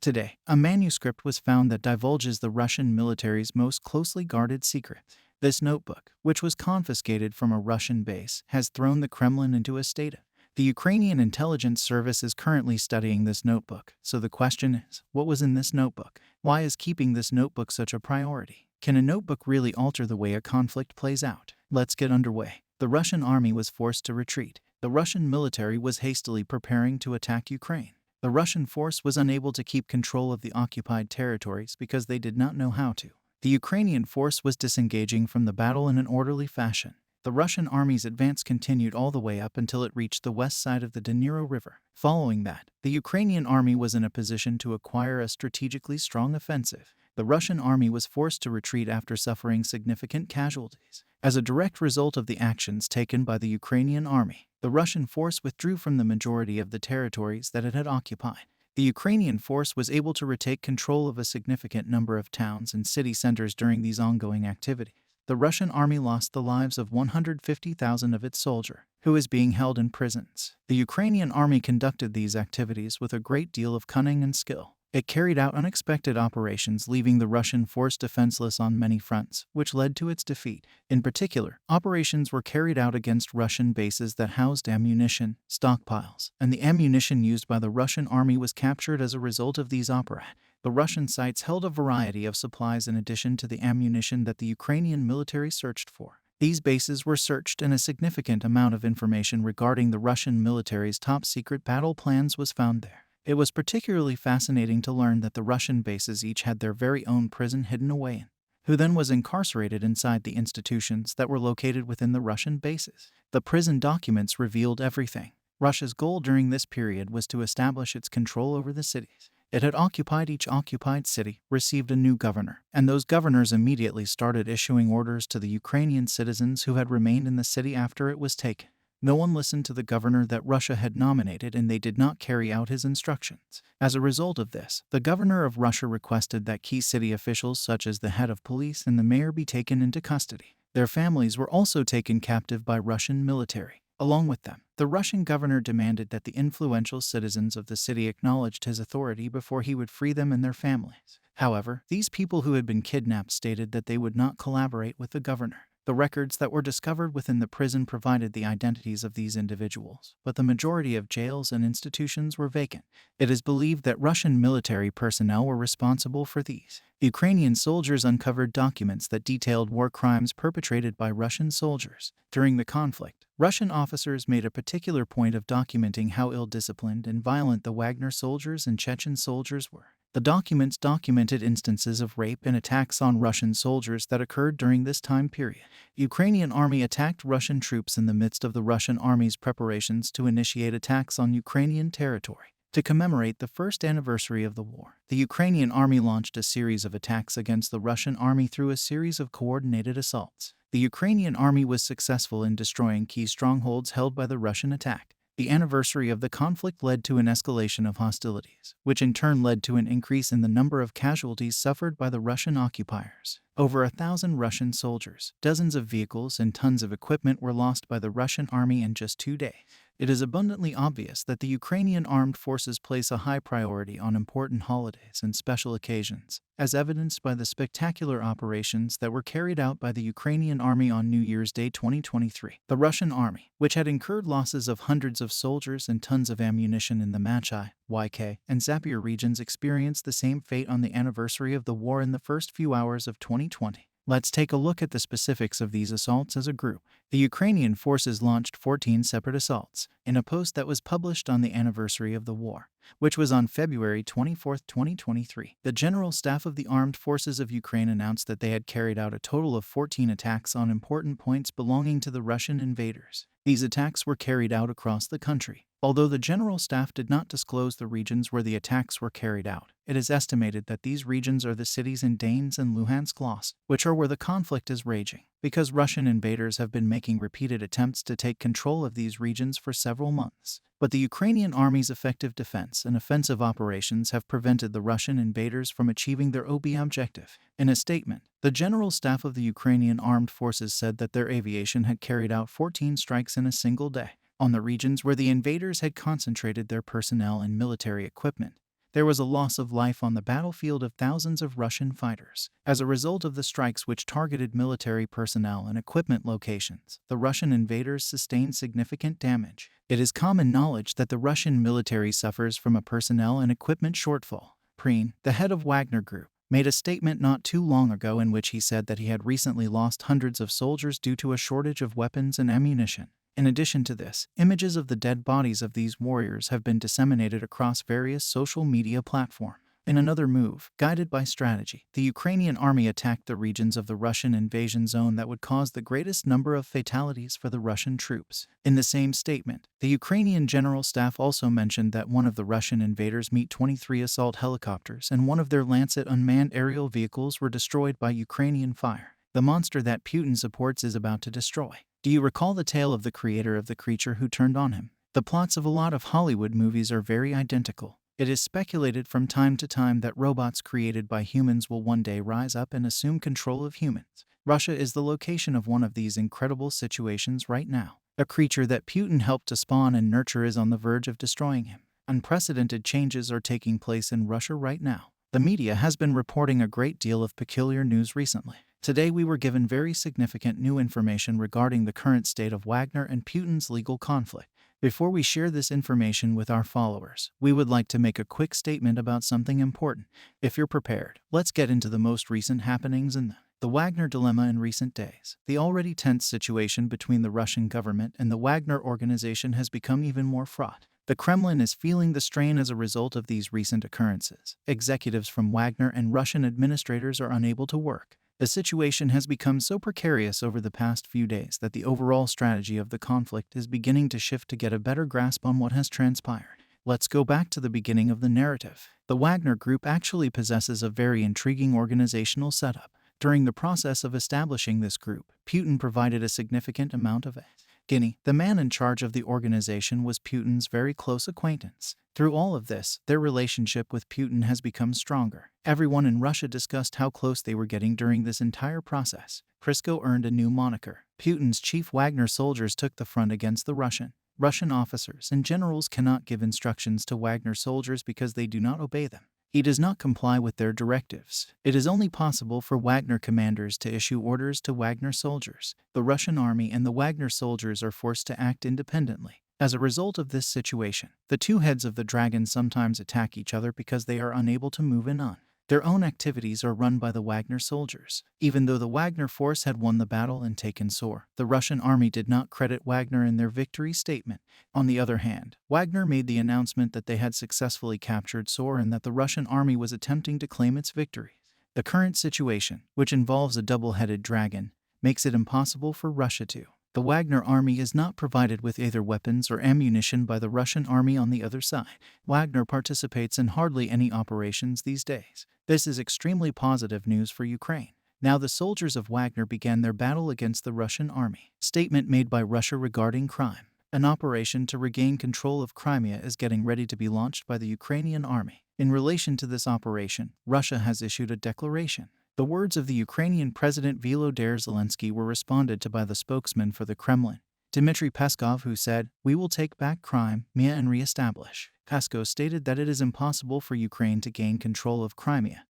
Today, a manuscript was found that divulges the Russian military's most closely guarded secret. This notebook, which was confiscated from a Russian base, has thrown the Kremlin into a state of. The Ukrainian intelligence service is currently studying this notebook, so the question is, what was in this notebook? Why is keeping this notebook such a priority? Can a notebook really alter the way a conflict plays out? Let's get underway. The Russian army was forced to retreat. The Russian military was hastily preparing to attack Ukraine. The Russian force was unable to keep control of the occupied territories because they did not know how to. The Ukrainian force was disengaging from the battle in an orderly fashion. The Russian army's advance continued all the way up until it reached the west side of the Dnipro River. Following that, the Ukrainian army was in a position to acquire a strategically strong offensive. The Russian army was forced to retreat after suffering significant casualties. As a direct result of the actions taken by the Ukrainian army, the Russian force withdrew from the majority of the territories that it had occupied. The Ukrainian force was able to retake control of a significant number of towns and city centers during these ongoing activities. The Russian army lost the lives of 150,000 of its soldiers, who is being held in prisons. The Ukrainian army conducted these activities with a great deal of cunning and skill. It carried out unexpected operations, leaving the Russian force defenseless on many fronts, which led to its defeat. In particular, operations were carried out against Russian bases that housed ammunition, stockpiles, and the ammunition used by the Russian army was captured as a result of these operations. The Russian sites held a variety of supplies in addition to the ammunition that the Ukrainian military searched for. These bases were searched, and a significant amount of information regarding the Russian military's top-secret battle plans was found there. It was particularly fascinating to learn that the Russian bases each had their very own prison hidden away in, who then was incarcerated inside the institutions that were located within the Russian bases. The prison documents revealed everything. Russia's goal during this period was to establish its control over the cities. It had occupied each occupied city, received a new governor, and those governors immediately started issuing orders to the Ukrainian citizens who had remained in the city after it was taken. No one listened to the governor that Russia had nominated, and they did not carry out his instructions. As a result of this, the governor of Russia requested that key city officials such as the head of police and the mayor be taken into custody. Their families were also taken captive by Russian military. Along with them, the Russian governor demanded that the influential citizens of the city acknowledged his authority before he would free them and their families. However, these people who had been kidnapped stated that they would not collaborate with the governor. The records that were discovered within the prison provided the identities of these individuals, but the majority of jails and institutions were vacant. It is believed that Russian military personnel were responsible for these. Ukrainian soldiers uncovered documents that detailed war crimes perpetrated by Russian soldiers. During the conflict, Russian officers made a particular point of documenting how ill-disciplined and violent the Wagner soldiers and Chechen soldiers were. The documents documented instances of rape and attacks on Russian soldiers that occurred during this time period. The Ukrainian army attacked Russian troops in the midst of the Russian army's preparations to initiate attacks on Ukrainian territory. To commemorate the first anniversary of the war, the Ukrainian army launched a series of attacks against the Russian army through a series of coordinated assaults. The Ukrainian army was successful in destroying key strongholds held by the Russian attack. The anniversary of the conflict led to an escalation of hostilities, which in turn led to an increase in the number of casualties suffered by the Russian occupiers. Over 1,000 Russian soldiers, dozens of vehicles, and tons of equipment were lost by the Russian army in just 2 days. It is abundantly obvious that the Ukrainian armed forces place a high priority on important holidays and special occasions, as evidenced by the spectacular operations that were carried out by the Ukrainian army on New Year's Day 2023. The Russian army, which had incurred losses of hundreds of soldiers and tons of ammunition in the Machai, YK, and Zaporizhzhia regions, experienced the same fate on the anniversary of the war in the first few hours of 2020. Let's take a look at the specifics of these assaults as a group. The Ukrainian forces launched 14 separate assaults. In a post that was published on the anniversary of the war, which was on February 24, 2023, the General Staff of the Armed Forces of Ukraine announced that they had carried out a total of 14 attacks on important points belonging to the Russian invaders. These attacks were carried out across the country. Although the General Staff did not disclose the regions where the attacks were carried out, it is estimated that these regions are the cities in Donetsk and Luhansk, which are where the conflict is raging, because Russian invaders have been making repeated attempts to take control of these regions for several months. But the Ukrainian army's effective defense and offensive operations have prevented the Russian invaders from achieving their objective. In a statement, the General Staff of the Ukrainian Armed Forces said that their aviation had carried out 14 strikes in a single day on the regions where the invaders had concentrated their personnel and military equipment. there was a loss of life on the battlefield of thousands of Russian fighters. As a result of the strikes which targeted military personnel and equipment locations, the Russian invaders sustained significant damage. It is common knowledge that the Russian military suffers from a personnel and equipment shortfall. Preen, the head of Wagner Group, made a statement not too long ago in which he said that he had recently lost hundreds of soldiers due to a shortage of weapons and ammunition. In addition to this, images of the dead bodies of these warriors have been disseminated across various social media platforms. In another move, guided by strategy, the Ukrainian army attacked the regions of the Russian invasion zone that would cause the greatest number of fatalities for the Russian troops. In the same statement, the Ukrainian General Staff also mentioned that one of the Russian invaders' Mi-23 assault helicopters and one of their Lancet unmanned aerial vehicles were destroyed by Ukrainian fire. The monster that Putin supports is about to destroy. Do you recall the tale of the creator of the creature who turned on him? The plots of a lot of Hollywood movies are very identical. It is speculated from time to time that robots created by humans will one day rise up and assume control of humans. Russia is the location of one of these incredible situations right now. A creature that Putin helped to spawn and nurture is on the verge of destroying him. Unprecedented changes are taking place in Russia right now. The media has been reporting a great deal of peculiar news recently. Today we were given very significant new information regarding the current state of Wagner and Putin's legal conflict. Before we share this information with our followers, we would like to make a quick statement about something important. If you're prepared, let's get into the most recent happenings in the Wagner dilemma in recent days. The already tense situation between the Russian government and the Wagner organization has become even more fraught. The Kremlin is feeling the strain as a result of these recent occurrences. Executives from Wagner and Russian administrators are unable to work. The situation has become so precarious over the past few days that the overall strategy of the conflict is beginning to shift to get a better grasp on what has transpired. Let's go back to the beginning of the narrative. The Wagner Group actually possesses a very intriguing organizational setup. During the process of establishing this group, Putin provided a significant amount of it. Guinea, the man in charge of the organization, was Putin's very close acquaintance. Through all of this, their relationship with Putin has become stronger. Everyone in Russia discussed how close they were getting during this entire process. Prisco earned a new moniker. Putin's chief Wagner soldiers took the front against the Russian officers and generals cannot give instructions to Wagner soldiers because they do not obey them. He does not comply with their directives. It is only possible for Wagner commanders to issue orders to Wagner soldiers. The Russian army and the Wagner soldiers are forced to act independently. As a result of this situation, the two heads of the dragon sometimes attack each other because they are unable to move on. Their own activities are run by the Wagner soldiers. Even though the Wagner force had won the battle and taken Soor, the Russian army did not credit Wagner in their victory statement. On the other hand, Wagner made the announcement that they had successfully captured Soor and that the Russian army was attempting to claim its victory. The current situation, which involves a double-headed dragon, makes it impossible for Russia to. The Wagner army is not provided with either weapons or ammunition by the Russian army on the other side. Wagner participates in hardly any operations these days. This is extremely positive news for Ukraine. Now the soldiers of Wagner began their battle against the Russian army. Statement made by Russia regarding crime. An operation to regain control of Crimea is getting ready to be launched by the Ukrainian army. In relation to this operation, Russia has issued a declaration. The words of the Ukrainian President Volodymyr Zelensky were responded to by the spokesman for the Kremlin, Dmitry Peskov, who said, "We will take back Crimea and re-establish." Peskov stated that it is impossible for Ukraine to gain control of Crimea,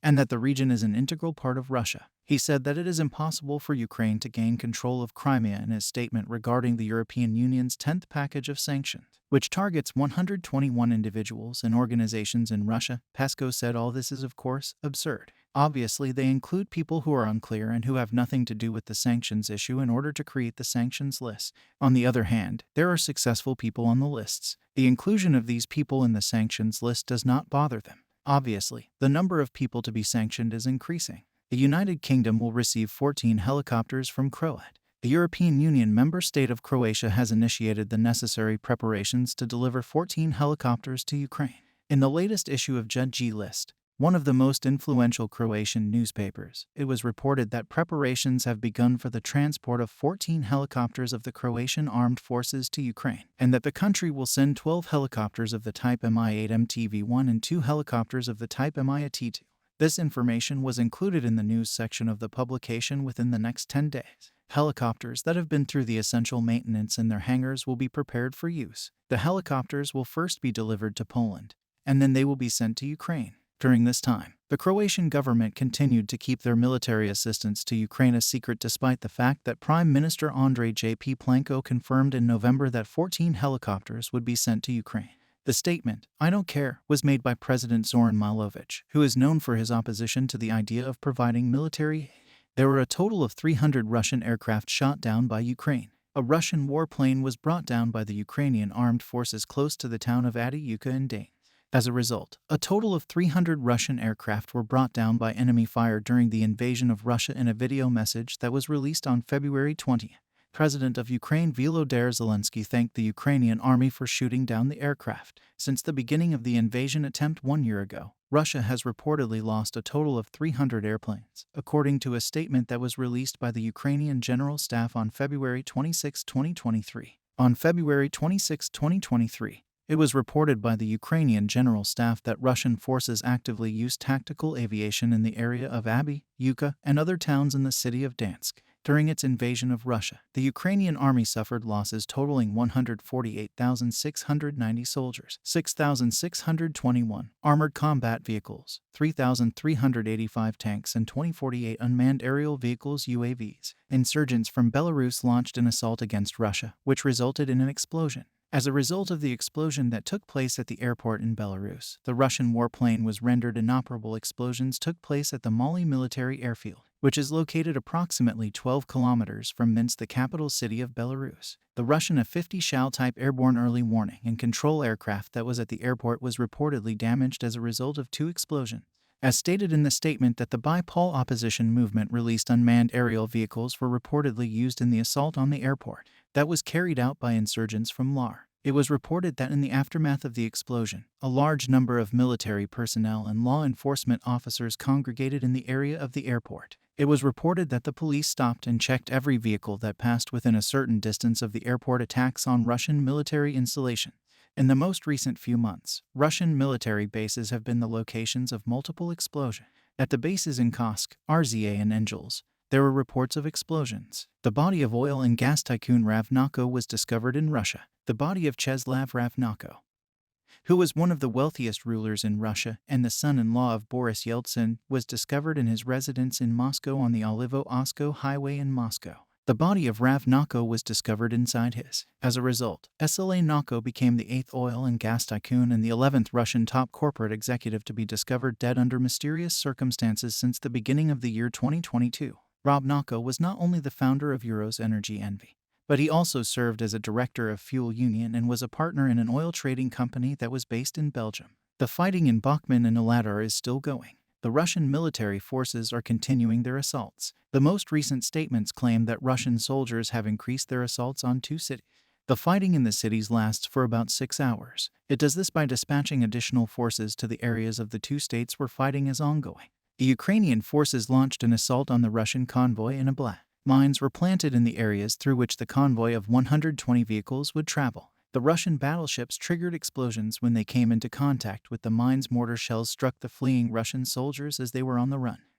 and that the region is an integral part of Russia. He said that it is impossible for Ukraine to gain control of Crimea in his statement regarding the European Union's 10th package of sanctions, which targets 121 individuals and organizations in Russia. Peskov said all this is, of course, absurd. Obviously, they include people who are unclear and who have nothing to do with the sanctions issue in order to create the sanctions list. On the other hand, there are successful people on the lists. The inclusion of these people in the sanctions list does not bother them. Obviously, the number of people to be sanctioned is increasing. The United Kingdom will receive 14 helicopters from Croatia. The European Union member state of Croatia has initiated the necessary preparations to deliver 14 helicopters to Ukraine. In the latest issue of Judge List, one of the most influential Croatian newspapers, it was reported that preparations have begun for the transport of 14 helicopters of the Croatian armed forces to Ukraine, and that the country will send 12 helicopters of the type Mi-8 MTV-1 and 2 helicopters of the type Mi-T-2. This information was included in the news section of the publication within the next 10 days. Helicopters that have been through the essential maintenance in their hangars will be prepared for use. The helicopters will first be delivered to Poland, and then they will be sent to Ukraine. During this time, the Croatian government continued to keep their military assistance to Ukraine a secret despite the fact that Prime Minister Andrej J.P. Plenko confirmed in November that 14 helicopters would be sent to Ukraine. The statement, "I don't care," was made by President Zoran Milosevic, who is known for his opposition to the idea of providing military aid. There were a total of 300 Russian aircraft shot down by Ukraine. A Russian warplane was brought down by the Ukrainian armed forces close to the town of Avdiivka in Donetsk. As a result, a total of 300 Russian aircraft were brought down by enemy fire during the invasion of Russia in a video message that was released on February 20. President of Ukraine Volodymyr Zelensky thanked the Ukrainian army for shooting down the aircraft. Since the beginning of the invasion attempt 1 year ago, Russia has reportedly lost a total of 300 airplanes, according to a statement that was released by the Ukrainian General Staff on February 26, 2023. On February 26, 2023, it was reported by the Ukrainian General Staff that Russian forces actively used tactical aviation in the area of Avdiivka and other towns in the city of Donetsk. During its invasion of Russia, the Ukrainian army suffered losses totaling 148,690 soldiers, 6,621 armored combat vehicles, 3,385 tanks, and 248 unmanned aerial vehicles (UAVs). Insurgents from Belarus launched an assault against Russia, which resulted in an explosion. As a result of the explosion that took place at the airport in Belarus, the Russian warplane was rendered inoperable. Explosions took place at the Mali military airfield, which is located approximately 12 kilometers from Minsk, the capital city of Belarus. The Russian A-50 Shal-type airborne early warning and control aircraft that was at the airport was reportedly damaged as a result of 2 explosions. As stated in the statement that the Bipol opposition movement released, unmanned aerial vehicles were reportedly used in the assault on the airport that was carried out by insurgents from LAR. It was reported that in the aftermath of the explosion, a large number of military personnel and law enforcement officers congregated in the area of the airport. It was reported that the police stopped and checked every vehicle that passed within a certain distance of the airport. Attacks on Russian military installations. In the most recent few months, Russian military bases have been the locations of multiple explosions. At the bases in Kursk, RZA, and Engels, there were reports of explosions. The body of oil and gas tycoon Ravnako was discovered in Russia. The body of Czeslaw Ravnako, who was one of the wealthiest rulers in Russia and the son-in-law of Boris Yeltsin, was discovered in his residence in Moscow on the Olivo-Osko Highway in Moscow. The body of Ravnako was discovered inside his. As a result, SLA Nako became the 8th oil and gas tycoon and the 11th Russian top corporate executive to be discovered dead under mysterious circumstances since the beginning of the year 2022. Ravnako was not only the founder of Euros Energy Envy, but he also served as a director of Fuel Union and was a partner in an oil trading company that was based in Belgium. The fighting in Bakhmut and Aladar is still going. The Russian military forces are continuing their assaults. The most recent statements claim that Russian soldiers have increased their assaults on 2 cities. The fighting in the cities lasts for about 6 hours. It does this by dispatching additional forces to the areas of the 2 states where fighting is ongoing. The Ukrainian forces launched an assault on the Russian convoy in Abla. Mines were planted in the areas through which the convoy of 120 vehicles would travel. The Russian battleships triggered explosions when they came into contact with the mines. Mortar shells struck the fleeing Russian soldiers as they were on the run.